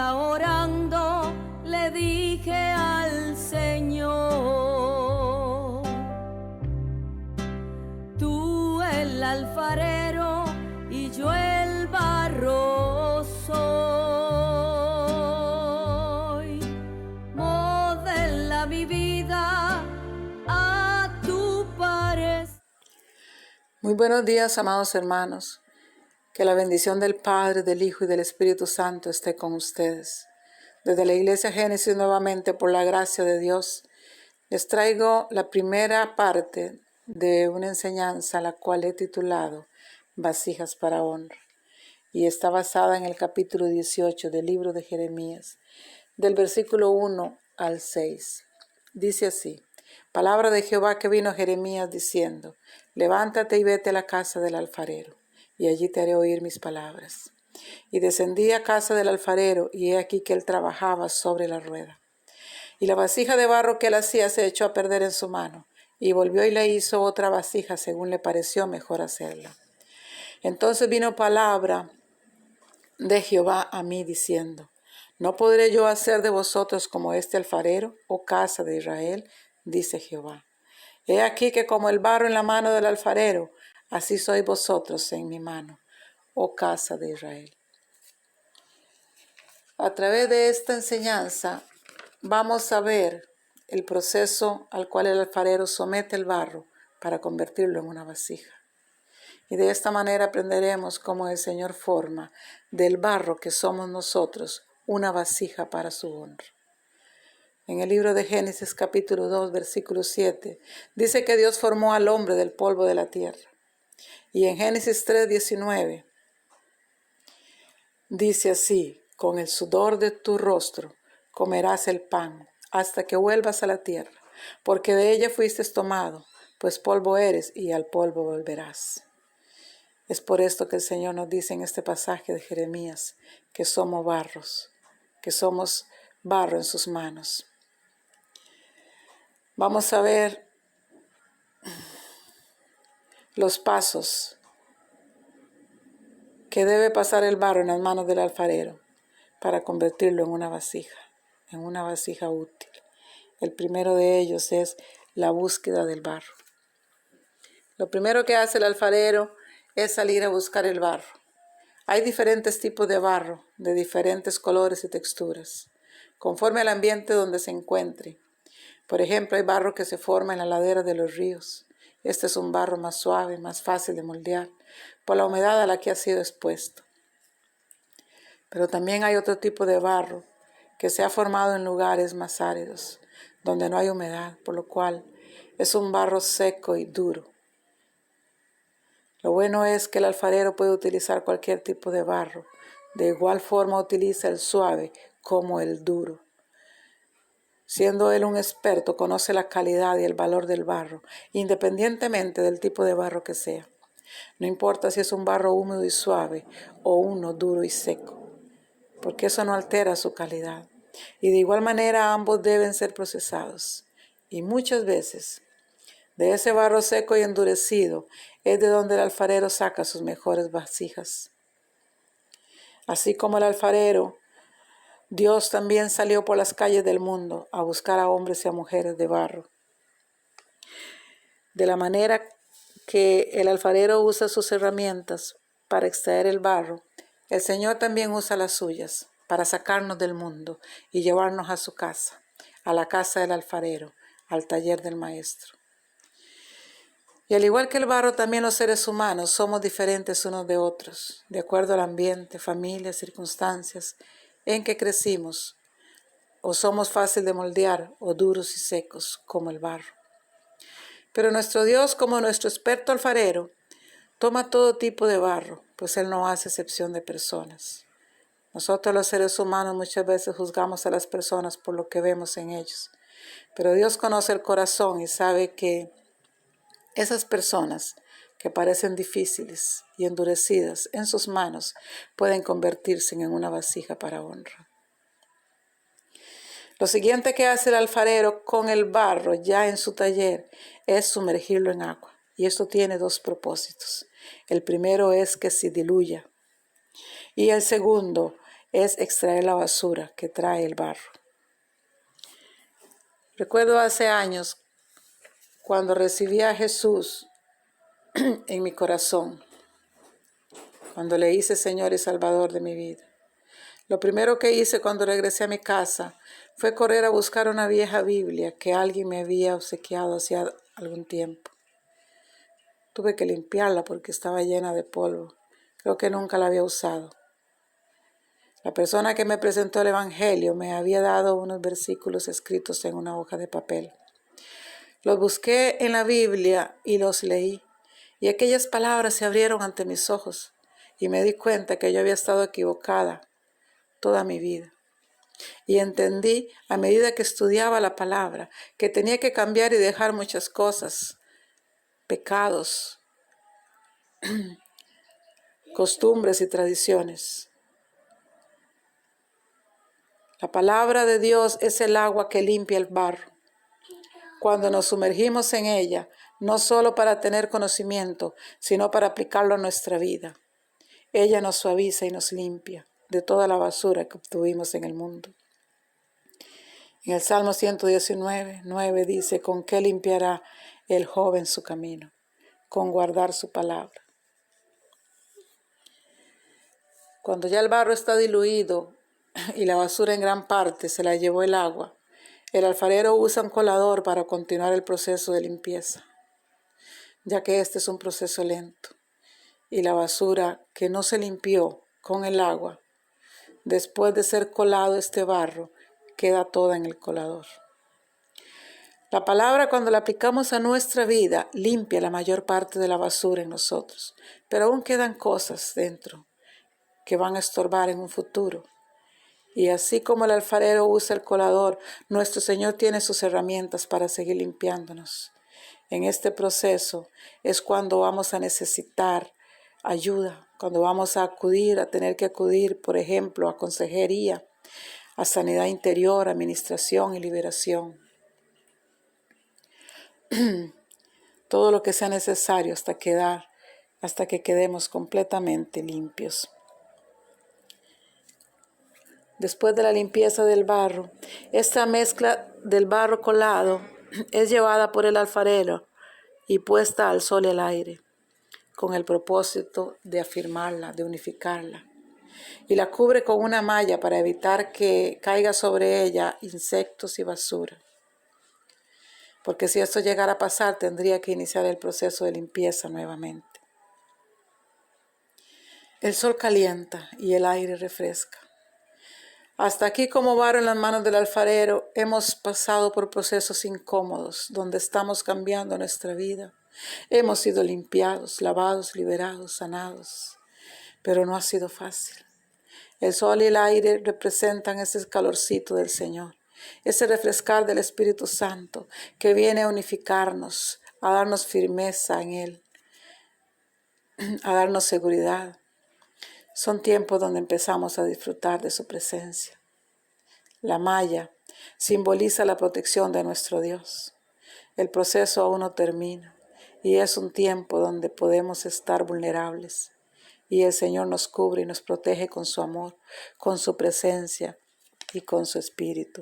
día orando le dije al Señor: tú el alfarero y yo el barro soy. Modela mi vida a tu parecer. Muy buenos días, amados hermanos. Que la bendición del Padre, del Hijo y del Espíritu Santo esté con ustedes. Desde la Iglesia Génesis nuevamente, por la gracia de Dios, les traigo la primera parte de una enseñanza la cual he titulado Vasijas para honra. Y está basada en el capítulo 18 del libro de Jeremías, del versículo 1 al 6. Dice así: palabra de Jehová que vino a Jeremías diciendo: levántate y vete a la casa del alfarero, y allí te haré oír mis palabras. Y descendí a casa del alfarero, y he aquí que él trabajaba sobre la rueda. Y la vasija de barro que él hacía se echó a perder en su mano, y volvió y le hizo otra vasija según le pareció mejor hacerla. Entonces vino palabra de Jehová a mí diciendo: ¿no podré yo hacer de vosotros como este alfarero, oh casa de Israel? Dice Jehová. He aquí que como el barro en la mano del alfarero, así sois vosotros en mi mano, oh casa de Israel. A través de esta enseñanza vamos a ver el proceso al cual el alfarero somete el barro para convertirlo en una vasija. Y de esta manera aprenderemos cómo el Señor forma del barro que somos nosotros una vasija para su honra. En el libro de Génesis capítulo 2, versículo 7, dice que Dios formó al hombre del polvo de la tierra. Y en Génesis 3, 19, dice así: con el sudor de tu rostro comerás el pan hasta que vuelvas a la tierra, porque de ella fuiste tomado, pues polvo eres y al polvo volverás. Es por esto que el Señor nos dice en este pasaje de Jeremías que somos barros, que somos barro en sus manos. Vamos a ver los pasos que debe pasar el barro en las manos del alfarero para convertirlo en una vasija útil. El primero de ellos es la búsqueda del barro. Lo primero que hace el alfarero es salir a buscar el barro. Hay diferentes tipos de barro, de diferentes colores y texturas, conforme al ambiente donde se encuentre. Por ejemplo, hay barro que se forma en la ladera de los ríos. Este es un barro más suave, más fácil de moldear, por la humedad a la que ha sido expuesto. Pero también hay otro tipo de barro que se ha formado en lugares más áridos, donde no hay humedad, por lo cual es un barro seco y duro. Lo bueno es que el alfarero puede utilizar cualquier tipo de barro. De igual forma utiliza el suave como el duro. Siendo él un experto, conoce la calidad y el valor del barro, independientemente del tipo de barro que sea. No importa si es un barro húmedo y suave o uno duro y seco, porque eso no altera su calidad. Y de igual manera ambos deben ser procesados. Y muchas veces, de ese barro seco y endurecido, es de donde el alfarero saca sus mejores vasijas. Así como el alfarero, Dios también salió por las calles del mundo a buscar a hombres y a mujeres de barro. De la manera que el alfarero usa sus herramientas para extraer el barro, el Señor también usa las suyas para sacarnos del mundo y llevarnos a su casa, a la casa del alfarero, al taller del maestro. Y al igual que el barro, también los seres humanos somos diferentes unos de otros, de acuerdo al ambiente, familia, circunstancias en que crecimos, o somos fáciles de moldear o duros y secos como el barro. Pero nuestro Dios, como nuestro experto alfarero, toma todo tipo de barro, pues Él no hace excepción de personas. Nosotros los seres humanos muchas veces juzgamos a las personas por lo que vemos en ellos, pero Dios conoce el corazón y sabe que esas personas que parecen difíciles y endurecidas en sus manos pueden convertirse en una vasija para honra. Lo siguiente que hace el alfarero con el barro ya en su taller es sumergirlo en agua. Y esto tiene dos propósitos. El primero es que se diluya. Y el segundo es extraer la basura que trae el barro. Recuerdo hace años cuando recibí a Jesús en mi corazón, cuando le hice Señor y Salvador de mi vida. Lo primero que hice cuando regresé a mi casa fue correr a buscar una vieja Biblia que alguien me había obsequiado hacía algún tiempo. Tuve que limpiarla porque estaba llena de polvo. Creo que nunca la había usado. La persona que me presentó el Evangelio me había dado unos versículos escritos en una hoja de papel. Los busqué en la Biblia y los leí, y aquellas palabras se abrieron ante mis ojos, y me di cuenta que yo había estado equivocada toda mi vida. Y entendí, a medida que estudiaba la palabra, que tenía que cambiar y dejar muchas cosas, pecados, costumbres y tradiciones. La palabra de Dios es el agua que limpia el barro. Cuando nos sumergimos en ella, no solo para tener conocimiento, sino para aplicarlo a nuestra vida. Ella nos suaviza y nos limpia de toda la basura que obtuvimos en el mundo. En el Salmo 119:9 dice: ¿con qué limpiará el joven su camino? Con guardar su palabra. Cuando ya el barro está diluido y la basura en gran parte se la llevó el agua, el alfarero usa un colador para continuar el proceso de limpieza, ya que este es un proceso lento. Y la basura que no se limpió con el agua, después de ser colado este barro, queda toda en el colador. La palabra, cuando la aplicamos a nuestra vida, limpia la mayor parte de la basura en nosotros, pero aún quedan cosas dentro que van a estorbar en un futuro. Y así como el alfarero usa el colador, nuestro Señor tiene sus herramientas para seguir limpiándonos. En este proceso es cuando vamos a necesitar ayuda, cuando vamos a tener que acudir, por ejemplo, a consejería, a sanidad interior, administración y liberación. Todo lo que sea necesario hasta que quedemos completamente limpios. Después de la limpieza del barro, esta mezcla del barro colado es llevada por el alfarero y puesta al sol y al aire, con el propósito de afirmarla, de unificarla. Y la cubre con una malla para evitar que caiga sobre ella insectos y basura. Porque si esto llegara a pasar, tendría que iniciar el proceso de limpieza nuevamente. El sol calienta y el aire refresca. Hasta aquí, como barro en las manos del alfarero, hemos pasado por procesos incómodos, donde estamos cambiando nuestra vida. Hemos sido limpiados, lavados, liberados, sanados, pero no ha sido fácil. El sol y el aire representan ese calorcito del Señor, ese refrescar del Espíritu Santo que viene a unificarnos, a darnos firmeza en Él, a darnos seguridad. Son tiempos donde empezamos a disfrutar de su presencia. La malla simboliza la protección de nuestro Dios. El proceso aún no termina y es un tiempo donde podemos estar vulnerables. Y el Señor nos cubre y nos protege con su amor, con su presencia y con su espíritu.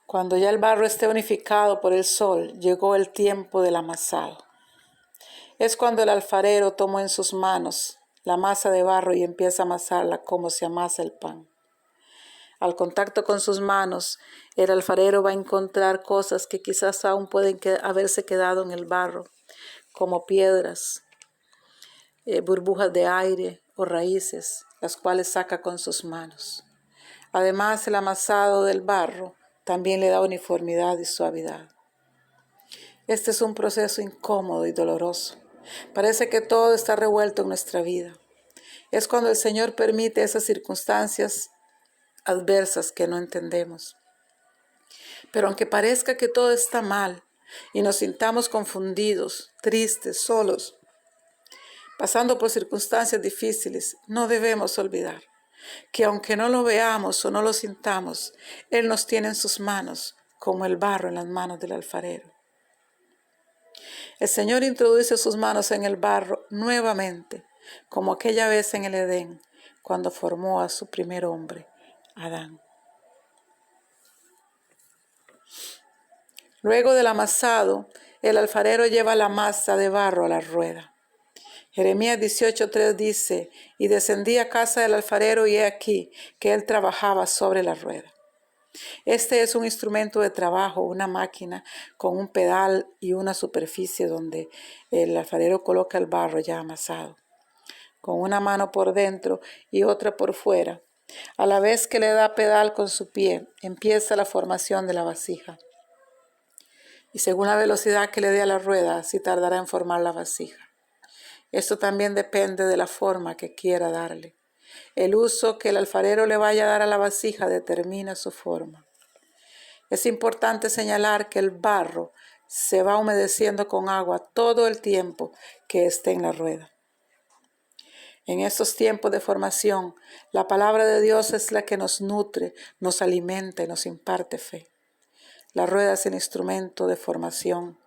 Cuando ya el barro esté unificado por el sol, llegó el tiempo del amasado. Es cuando el alfarero tomó en sus manos la masa de barro y empieza a amasarla como se amasa el pan. Al contacto con sus manos, el alfarero va a encontrar cosas que quizás aún pueden haberse quedado en el barro, como piedras, burbujas de aire o raíces, las cuales saca con sus manos. Además, el amasado del barro también le da uniformidad y suavidad. Este es un proceso incómodo y doloroso. Parece que todo está revuelto en nuestra vida. Es cuando el Señor permite esas circunstancias adversas que no entendemos. Pero aunque parezca que todo está mal y nos sintamos confundidos, tristes, solos, pasando por circunstancias difíciles, no debemos olvidar que aunque no lo veamos o no lo sintamos, Él nos tiene en sus manos como el barro en las manos del alfarero. El Señor introduce sus manos en el barro nuevamente como aquella vez en el Edén, cuando formó a su primer hombre, Adán. Luego del amasado, el alfarero lleva la masa de barro a la rueda. Jeremías 18:3 dice, y descendí a casa del alfarero y he aquí que él trabajaba sobre la rueda. Este es un instrumento de trabajo, una máquina con un pedal y una superficie donde el alfarero coloca el barro ya amasado, con una mano por dentro y otra por fuera. A la vez que le da pedal con su pie, empieza la formación de la vasija. Y según la velocidad que le dé a la rueda, así tardará en formar la vasija. Esto también depende de la forma que quiera darle. El uso que el alfarero le vaya a dar a la vasija determina su forma. Es importante señalar que el barro se va humedeciendo con agua todo el tiempo que esté en la rueda. En estos tiempos de formación, la palabra de Dios es la que nos nutre, nos alimenta y nos imparte fe. La rueda es el instrumento de formación.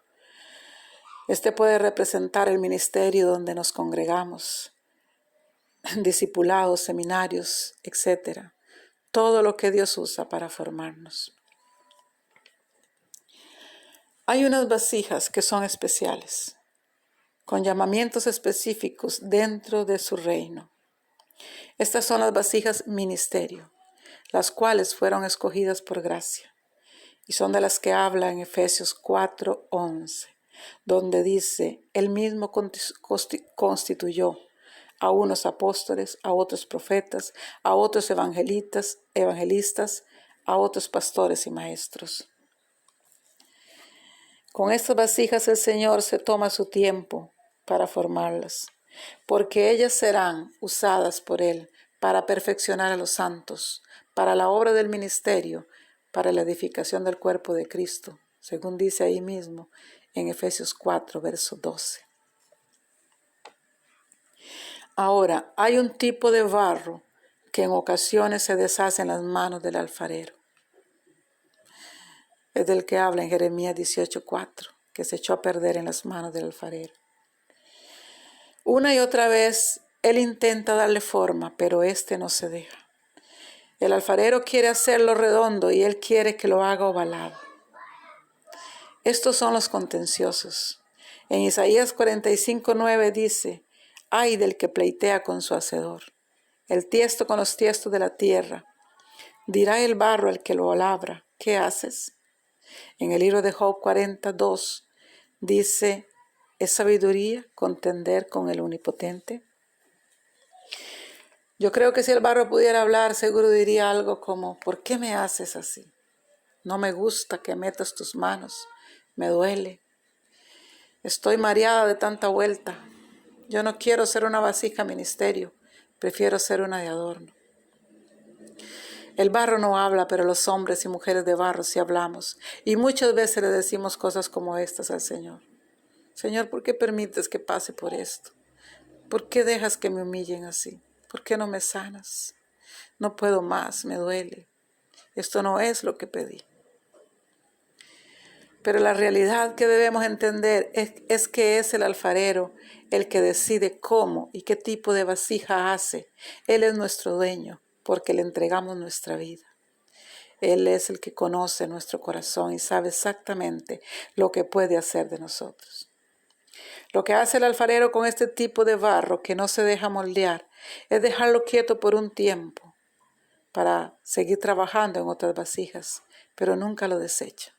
Este puede representar el ministerio donde nos congregamos, discipulados, seminarios, etc. Todo lo que Dios usa para formarnos. Hay unas vasijas que son especiales, con llamamientos específicos dentro de su reino. Estas son las vasijas ministerio, las cuales fueron escogidas por gracia, y son de las que habla en Efesios 4:11, donde dice, Él mismo constituyó a unos apóstoles, a otros profetas, a otros evangelistas, a otros pastores y maestros. Con estas vasijas el Señor se toma su tiempo para formarlas, porque ellas serán usadas por Él para perfeccionar a los santos, para la obra del ministerio, para la edificación del cuerpo de Cristo, según dice ahí mismo en Efesios 4, verso 12. Ahora, hay un tipo de barro que en ocasiones se deshace en las manos del alfarero. Es del que habla en Jeremías 18:4, que se echó a perder en las manos del alfarero. Una y otra vez, él intenta darle forma, pero este no se deja. El alfarero quiere hacerlo redondo y él quiere que lo haga ovalado. Estos son los contenciosos. En Isaías 45:9 dice, ay del que pleitea con su hacedor, el tiesto con los tiestos de la tierra. Dirá el barro al que lo labra, ¿qué haces? En el libro de Job 42 dice, ¿es sabiduría contender con el omnipotente? Yo creo que si el barro pudiera hablar, seguro diría algo como, ¿por qué me haces así? No me gusta que metas tus manos, me duele. Estoy mareada de tanta vuelta. Yo no quiero ser una vasija ministerio, prefiero ser una de adorno. El barro no habla, pero los hombres y mujeres de barro sí hablamos. Y muchas veces le decimos cosas como estas al Señor. Señor, ¿por qué permites que pase por esto? ¿Por qué dejas que me humillen así? ¿Por qué no me sanas? No puedo más, me duele. Esto no es lo que pedí. Pero la realidad que debemos entender es que es el alfarero el que decide cómo y qué tipo de vasija hace. Él es nuestro dueño porque le entregamos nuestra vida. Él es el que conoce nuestro corazón y sabe exactamente lo que puede hacer de nosotros. Lo que hace el alfarero con este tipo de barro que no se deja moldear es dejarlo quieto por un tiempo para seguir trabajando en otras vasijas, pero nunca lo desecha.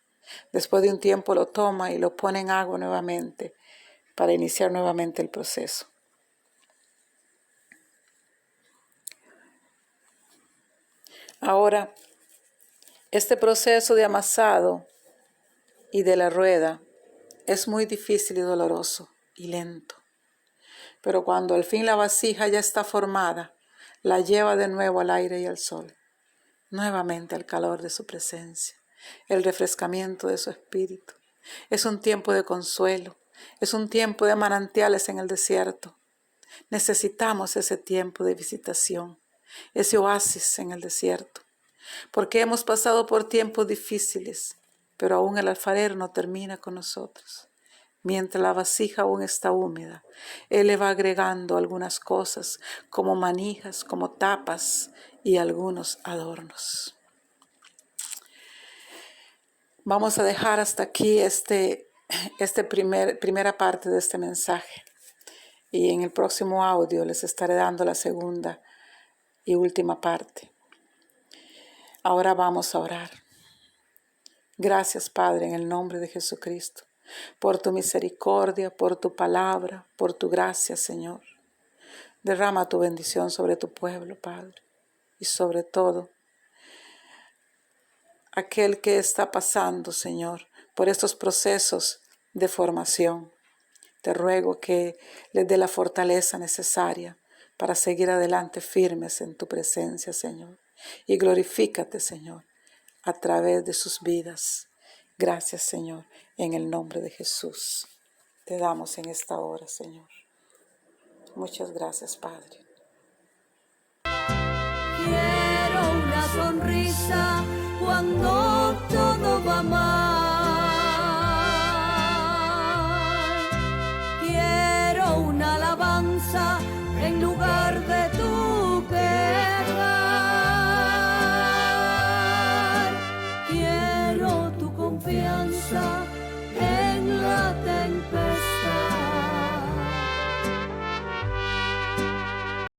Después de un tiempo lo toma y lo pone en agua nuevamente para iniciar nuevamente el proceso. Ahora, este proceso de amasado y de la rueda es muy difícil y doloroso y lento. Pero cuando al fin la vasija ya está formada, la lleva de nuevo al aire y al sol, nuevamente al calor de su presencia, el refrescamiento de su espíritu. Es un tiempo de consuelo, es un tiempo de manantiales en el desierto. Necesitamos ese tiempo de visitación, ese oasis en el desierto, porque hemos pasado por tiempos difíciles, pero aún el alfarero no termina con nosotros. Mientras la vasija aún está húmeda, Él le va agregando algunas cosas como manijas, como tapas y algunos adornos. Vamos a dejar hasta aquí primera parte de este mensaje. Y en el próximo audio les estaré dando la segunda y última parte. Ahora vamos a orar. Gracias, Padre, en el nombre de Jesucristo, por tu misericordia, por tu palabra, por tu gracia, Señor. Derrama tu bendición sobre tu pueblo, Padre, y sobre todo aquel que está pasando, Señor, por estos procesos de formación. Te ruego que les dé la fortaleza necesaria para seguir adelante firmes en tu presencia, Señor. Y glorifícate, Señor, a través de sus vidas. Gracias, Señor, en el nombre de Jesús. Te damos en esta hora, Señor. Muchas gracias, Padre. Quiero una sonrisa cuando todo va mal. Quiero una alabanza en lugar de tu quejar. Quiero tu confianza